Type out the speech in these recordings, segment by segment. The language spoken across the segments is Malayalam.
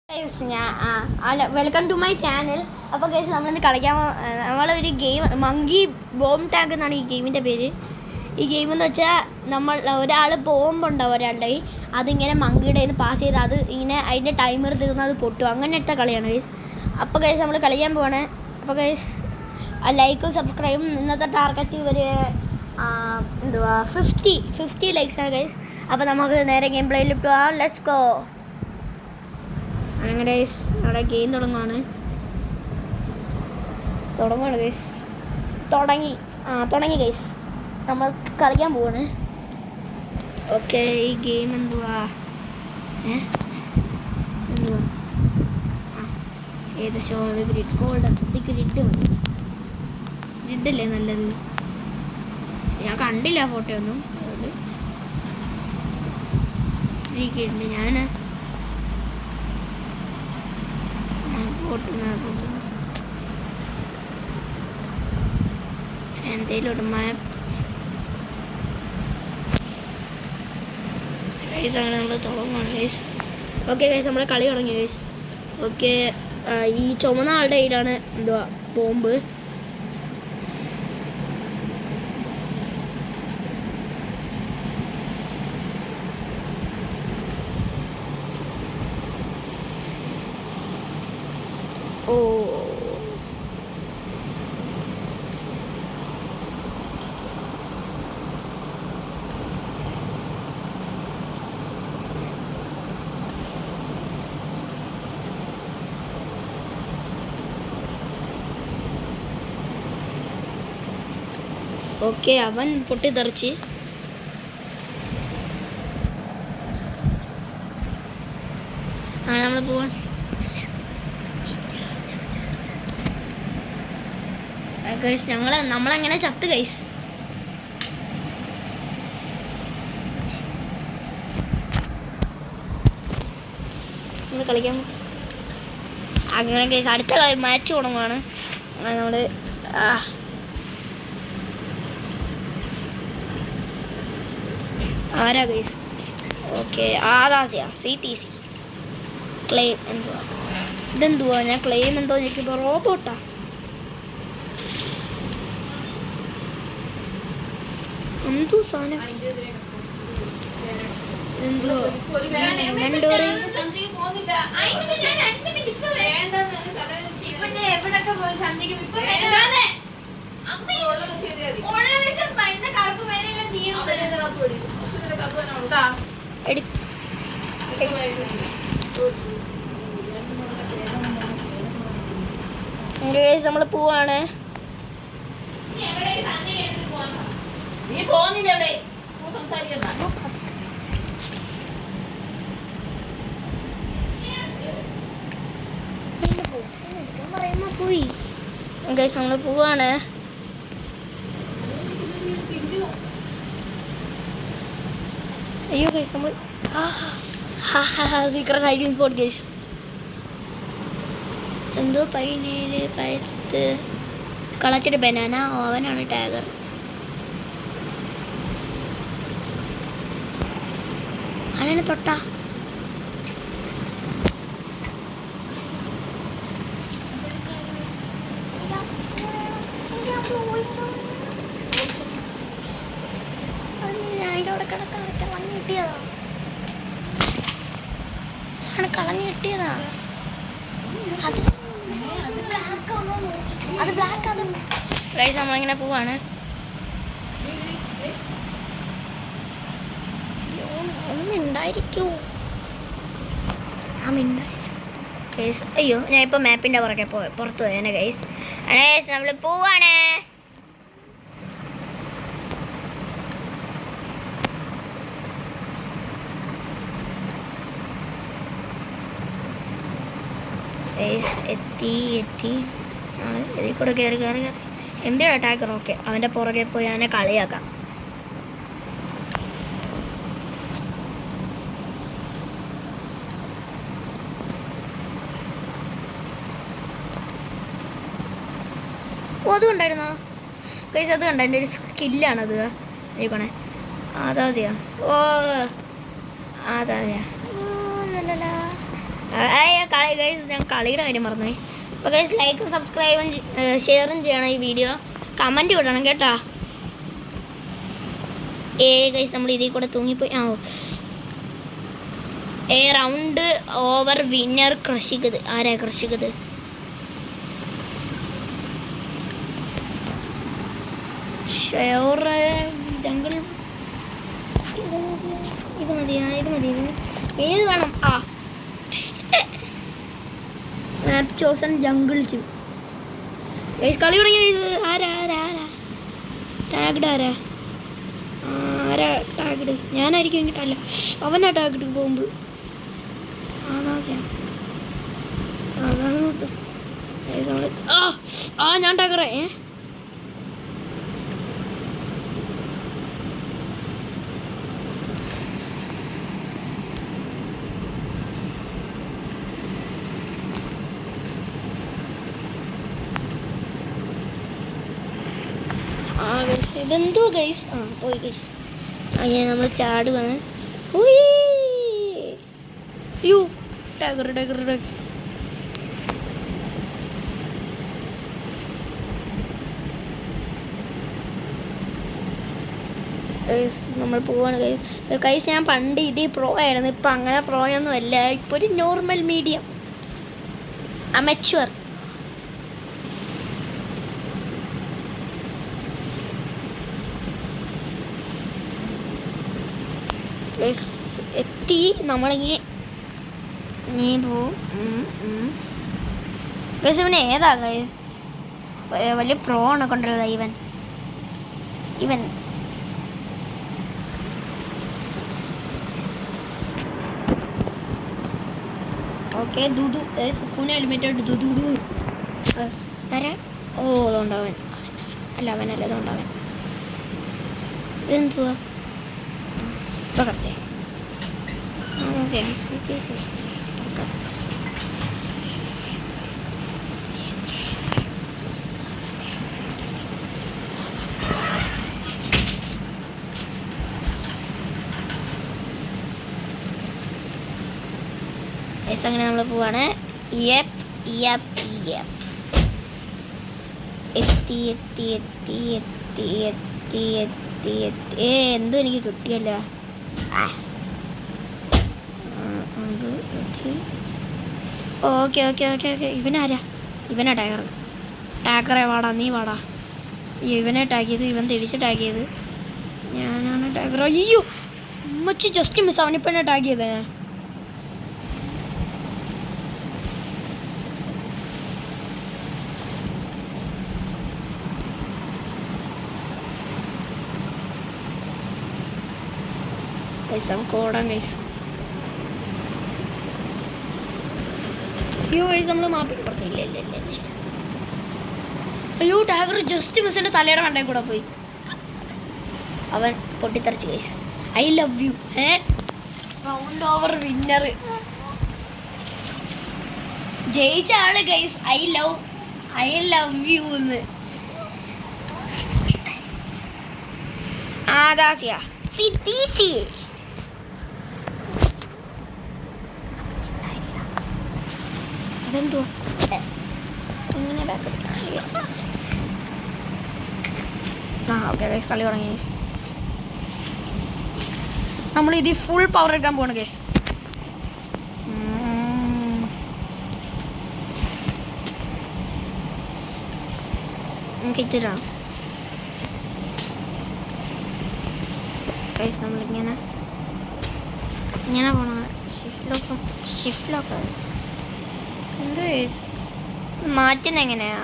Welcome to my channel. അപ്പോൾ ഗൈസ് നമ്മളിന്ന് കളിക്കാൻ നമ്മളൊരു ഗെയിം മങ്കി ബോംബ് ടാഗ് എന്നാണ് ഈ ഗെയിമിൻ്റെ പേര്. ഈ ഗെയിം എന്ന് വെച്ചാൽ നമ്മൾ ഒരാൾ ബോംബുണ്ടാവും ഒരാളുടെ അതിങ്ങനെ മങ്കിയുടെ നിന്ന് പാസ് ചെയ്ത് അത് ഇങ്ങനെ അതിൻ്റെ ടൈമർ തീർന്ന് അത് പൊട്ടും. അങ്ങനത്തെ കളിയാണ് ഗൈസ്. അപ്പോൾ ഗൈസ് നമ്മൾ കളിക്കാൻ പോവാണ്. അപ്പോൾ ഗൈസ് ലൈക്കും സബ്സ്ക്രൈബും ഇന്നത്തെ ടാർഗറ്റ് ഒരു 50 ലൈക്സാണ് ഗൈസ്. അപ്പോൾ നമുക്ക് നേരെ ഗെയിം പ്ലേയിൽ പോവാം. Let's go. അങ്ങനെ ഗൈസ് അവിടെ ഗെയിം തുടങ്ങുകയാണ് ഗൈസ്. തുടങ്ങി ഗൈസ്. നമ്മൾ കളിക്കാൻ പോവാണ്. ഓക്കെ, ഈ ഗെയിം എന്തുവാ ഏകദേശം ഗ്രിഡ് ഗോൾഡ് ഗ്രിഡ് മതി. ഗ്രിഡല്ലേ നല്ലത്? ഞാൻ കണ്ടില്ല ഫോട്ടോ ഒന്നും. അതുകൊണ്ട് ഈ ഗ്രിഡ് ഞാൻ എന്തേലും ഒരു മാപ്പ് ഗൈസ്. അങ്ങനെ നമ്മൾ തുടങ്ങുകയാണ് ഗൈസ്. ഓക്കെ ഗൈസ്, നമ്മുടെ കളി തുടങ്ങി ഗൈസ്. ഓക്കെ, ഈ ചുമന്ന ആളുടെ കയ്യിലാണ് എന്തുവാ ബോംബ്. ഓക്കെ, അവൻ പൊട്ടിത്തെറിച്ച്. നമ്മൾ പോവാൻ ഗൈസ്. നമ്മളെങ്ങനെ ചത്ത് ഗൈസ്. നമ്മൾ കളിക്കാൻ അങ്ങനെ ഗൈസ്. അടുത്ത കളി മാച്ച് തുടങ്ങുകയാണ്. നമ്മൾ ആരാ ഗൈസ്? ഓക്കെ, ആദാസിയ CTC ക്ലെയിം എന്തുവാ ഇതെന്തുവാ? ഞാൻ ക്ലെയിം എന്തോ നോക്കിയപ്പോൾ റോബോട്ടാ. എന്തോ സാധനം എന്തുവാ? നമ്മൾ പോവാണ്. പോയി ഗൈസ്, നമ്മൾ പോവാണ്. അയ്യോ ഗൈസ്, നമ്മൾ സീക്രട്ട് ഹൈഡിങ് സ്പോട്ട് ഗൈസ്. എന്തോ 17 10 കളക്റ്റഡ് ബനാന. അവനാണ് ടാഗർ. അവനെ തൊട്ട കളഞ്ഞു കിട്ടിയതാ. അത് ബ്ലാക്ക്. അത് ഗൈസ്, നമ്മളിങ്ങനെ പോവാണ്. ഒന്നുണ്ടായിരിക്കൂ ഗൈസ്. അയ്യോ, ഞാൻ ഇപ്പോൾ മാപ്പിൻ്റെ പുറകെ പുറത്തു പോയേനെ ഗൈസ്. നമ്മൾ പോവാണ്. എത്തി ഇതിൽ കൂടെ കയറി എന്തിനാ അറ്റാക്കർ? ഓക്കെ, അവൻ്റെ പുറകെ പോയി അവനെ കളിയാക്കാം. അത് കണ്ടായിരുന്നോ ഗൈസ്? അത് കണ്ട എൻ്റെ ഒരു സ്കില്ലാണത്. നോക്കണേ, അതാ കളി ഗൈസ്, ഞാൻ കളിയുടെ കാര്യം പറഞ്ഞേ. അപ്പോൾ ഗൈസ് ലൈക്കും സബ്സ്ക്രൈബും ഷെയറും ചെയ്യണം ഈ വീഡിയോ, കമൻറ്റ് വിടണം കേട്ടോ. ഗൈസ് നമ്മൾ ഇതിൽ കൂടെ തൂങ്ങിപ്പോയി. റൗണ്ട് ഓവർ വിന്നർ ക്രഷിക്കത്. ആരാ ക്രഷിക്കത്? Share jungle. ഇത് മതി. ഏത് വേണം? Map chosen jungle team. Guys കളി തുടങ്ങി. ആരാ ടാഗ്ഡ്? ആരാ ടാഗ്ഡ്? ഞാനായിരിക്കും എങ്കിട്ടല്ല, അവനാ ടാഗ്ഡ് പോകുമ്പോൾ. ഞാൻ ടാഗറേ. ഇതെന്തോ ഗൈസ്. പോയി ഗൈസ്. അങ്ങനെ നമ്മൾ ചാടുവാണ്. അയ്യോ ടാഗർ. നമ്മൾ പോവാണ് ഗൈസ്. ഞാൻ പണ്ട് ഇതിൽ പ്രോ ആയിരുന്നു, ഇപ്പം അങ്ങനെ പ്രോയൊന്നും അല്ല. ഇപ്പോൾ ഒരു നോർമൽ മീഡിയം അമച്വർ. എത്തി നമ്മളിങ്ങനെ പോവും. ഗൈസ് ഇവന് ഏതാ ഗൈസ്? വലിയ പ്രോ ആണ് കൊണ്ടുള്ളത് ഇവൻ. ഓക്കെ ദുദു സുക്കൂന് ഹെൽമെറ്റ് ഇട്ട് ദുദു. അതുകൊണ്ടവൻ അല്ല, അവനല്ല, അതുകൊണ്ടവൻ. ഇതെന്തുവാ करते അങ്ങനെ നമ്മൾ പോവാണ്. എന്തോ എനിക്ക് കിട്ടിയല്ല. ഓക്കെ. ഇവനാരാ? ഇവനാ ടാഗറെ. വാടാ, നീ വാടാ. ഇവനെ ടാഗ് ചെയ്ത്, ഇവൻ തിരിച്ച് ടാഗ് ചെയ്ത്. ഞാനാണ് ടാഗർ. അയ്യോ മച്ച് ജസ്റ്റ് മിസ്. അവനിപ്പോൾ എന്നെ ടാഗ് ചെയ്തേ. കോടാൻ ഗൈസ്. അയ്യോ ഗൈസ് നമ്മൾ മാപ്പിൽ പറഞ്ഞില്ല. അയ്യോ ടാഗർ ജസ്റ്റ് മിസ്സിൻ്റെ തലയുടെ മണ്ടയിൽ കൂടെ പോയി. അവൻ പൊട്ടിത്തെറിച്ച് guys. I love you. Round over winner ജയിച്ച ആള് ഗൈസ്. ഐ ലവ് യു എന്ന്. ദാസിയ സിതീസി. അതെന്തോ ഇങ്ങനെ ബാക്കപ്പ്. ഓക്കെ ഗൈസ് കളി തുടങ്ങി. നമ്മളിത് ഫുൾ പവർ എടുക്കാൻ പോവാണ് ഗൈസ്. നമുക്ക് ഇച്ചിട്ടാണ് ഗൈസ്. നമ്മളിങ്ങനെ പോണ ഷിഫ്റ്റിലൊക്കെ എന്ത് മാറ്റുന്ന എങ്ങനെയാ?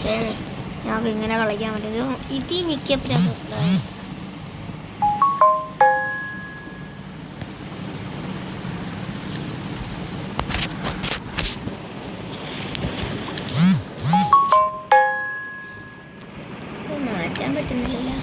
ശരി ഞങ്ങൾക്ക് ഇങ്ങനെ കളിക്കാൻ പറ്റും. ഇത് ഞെക്കിയപ്പോഴാണ് മാറ്റാൻ പറ്റുന്നില്ലല്ലോ.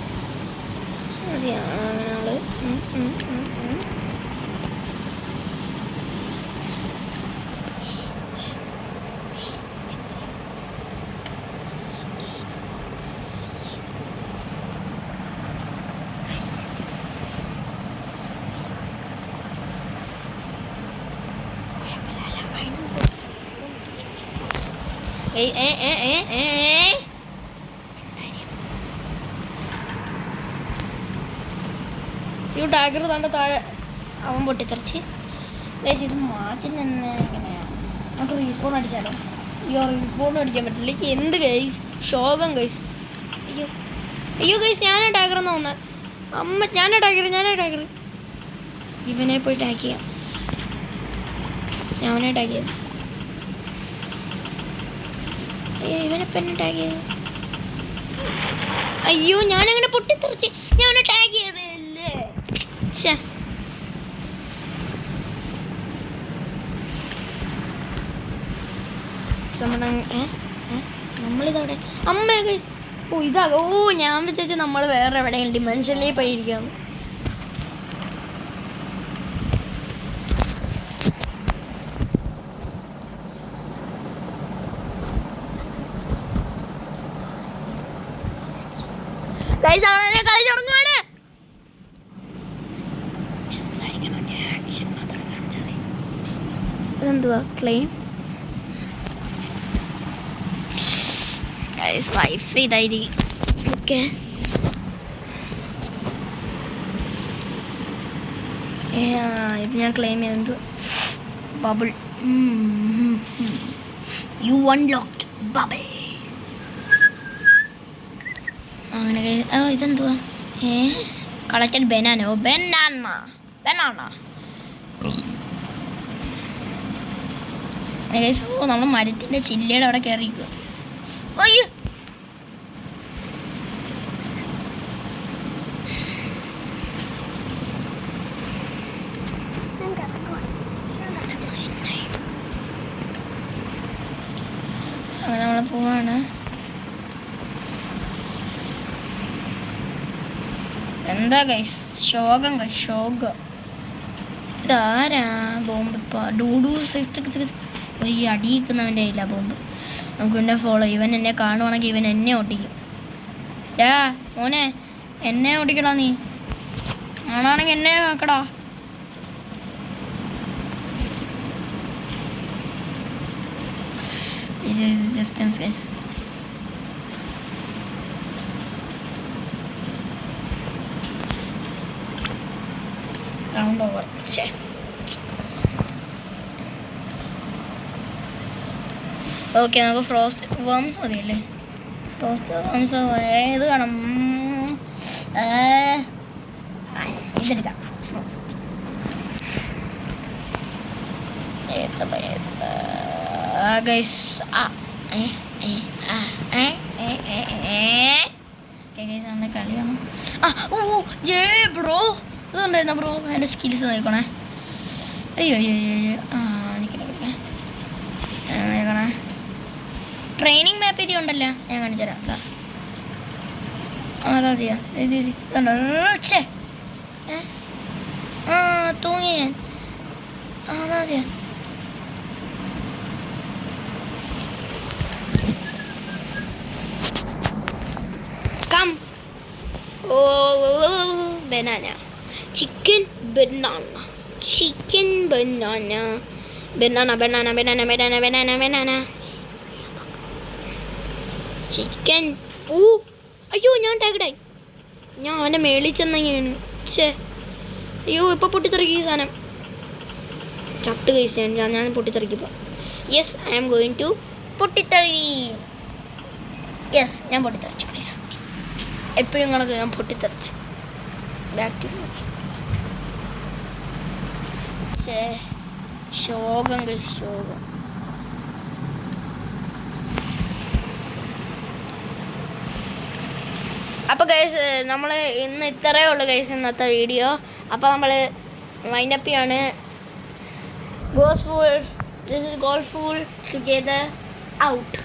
ഈ ടാഗർ തൻ്റെ താഴെ അവൻ പൊട്ടിത്തെറിച്ച്. ഗൈസ് ഇത് മാറ്റി നിന്ന് എങ്ങനെയാണ് നമുക്ക് റീസ്പോൺ അടിച്ചാലോ? അയ്യോ റീസ്പോൺ അടിക്കാൻ പറ്റില്ല. എന്ത് ഗൈസ് ശോകം ഗൈസ്. അയ്യോ അയ്യോ ഗൈസ് ഞാനാ ടാഗറെന്ന് തോന്നുന്നത്. അമ്മ ഞാനാ ടാഗർ. ഇവനെ പോയി ടാക്ക് ചെയ്യാം. ഞാനെ ടാക്ക് ചെയ്തു. അയ്യോ ഇവനെപ്പം എന്നെ ടാക്ക് ചെയ്തു. അയ്യോ ഞാനങ്ങനെ പൊട്ടിത്തെറിച്ച് ഞാനെ ടാക്ക് ചെയ്തല്ലേ. ഛേ നമ്മളിതവിടെ അമ്മ ഗൈസ്. ഓ ഇതാകോ. ഓ ഞാൻ വിചാരിച്ച നമ്മൾ വേറെ എവിടെയെങ്കിലും ഡിമെൻഷനിലേക്ക് പോയിരിക്കാന്ന്. ഗൈസ് അവനെ കളി തുടങ്ങുവാണ്. ഇതെന്തുവാ ക്ലെയിം ഗൈസ് വൈഫ് ഇതായിരിക്കും. ഓക്കെ ഇത് ഞാൻ ക്ലെയിം ചെയ്തു. Bubble you unlocked bubble. അങ്ങനെ ഇതെന്തുവാ കളക്റ്റഡ് ബനാനോ ബനാന. ഓ നമ്മൾ മരത്തിൻ്റെ ചില്ലയുടെ അവിടെ കയറിയിരിക്കുക. അയ്യോ അങ്ങനെ നമ്മൾ പോവാണ്. എന്താ ഗൈസ് ശോകം ഇതാരാ ബോംബ് ഇപ്പം ഡൂഡു ഈ അടിയിക്കുന്നവൻ്റെ കയ്യില്ല ബോംബ്. നമുക്ക് പിന്നെ ഫോളോ. ഇവൻ എന്നെ കാണുവാണെങ്കിൽ ഇവൻ എന്നെ ഓട്ടിക്കും. മോനെ എന്നെ ഓടിക്കടാ. നീ ആണാണെങ്കിൽ എന്നെ ആക്കടാ. Round over. ഓക്കെ നമുക്ക് ഫ്രോസ്റ്റ് വേംസ് മതിയല്ലേ? ഫ്രോസ്റ്റ് വേംസ് ഏത് വേണം? ഇതെടുക്കാം. കളിയാണ്. ഓ ജേ ബ്രോ ഇതുണ്ടായിരുന്ന ബ്രോ. എൻ്റെ സ്കിൽസ് നോക്കണേ. അയ്യോ നിൽക്കണേ. ട്രെയിനിങ് മാപ്പ് ഇത് ഉണ്ടല്ലോ, ഞാൻ കാണിച്ചു തരാം. അതാ ചെയ്യാം. ഇതുണ്ടോ തൂങ്ങി ഞാൻ. അതാ ചെയ്യാം. Come banana chicken banana chicken. ഓ അയ്യോ ഞാൻ ടാഗഡായി. ഞാൻ അവൻ്റെ മേളിൽ ചെന്നെങ്ങനെയാണ്. അയ്യോ ഇപ്പോൾ പൊട്ടിത്തെറിക്കും ഈ സാധനം. ചത്ത് കഴിച്ചാണ് ഞാൻ പൊട്ടിത്തെറിക്കിപ്പോൾ. Yes I am going to പൊട്ടിത്തെറി. യെസ് ഞാൻ പൊട്ടിത്തെറിച്ചു ഗൈസ്. എപ്പോഴും കണക്ക് ഞാൻ പൊട്ടിത്തെറിച്ച് ബാക്ക് ടു ശോകം ഗൈസ് ശോകം. അപ്പോൾ ഗൈസ് നമ്മൾ ഇന്ന് ഇത്രയേ ഉള്ളൂ ഗൈസ് ഇന്നത്തെ വീഡിയോ. അപ്പോൾ നമ്മൾ വൈൻഡപ്പ് ചെയ്യാണ്. ദിസ് ഇസ് ഗോൾഫുൾ ടുഗെദർ ഔട്ട്.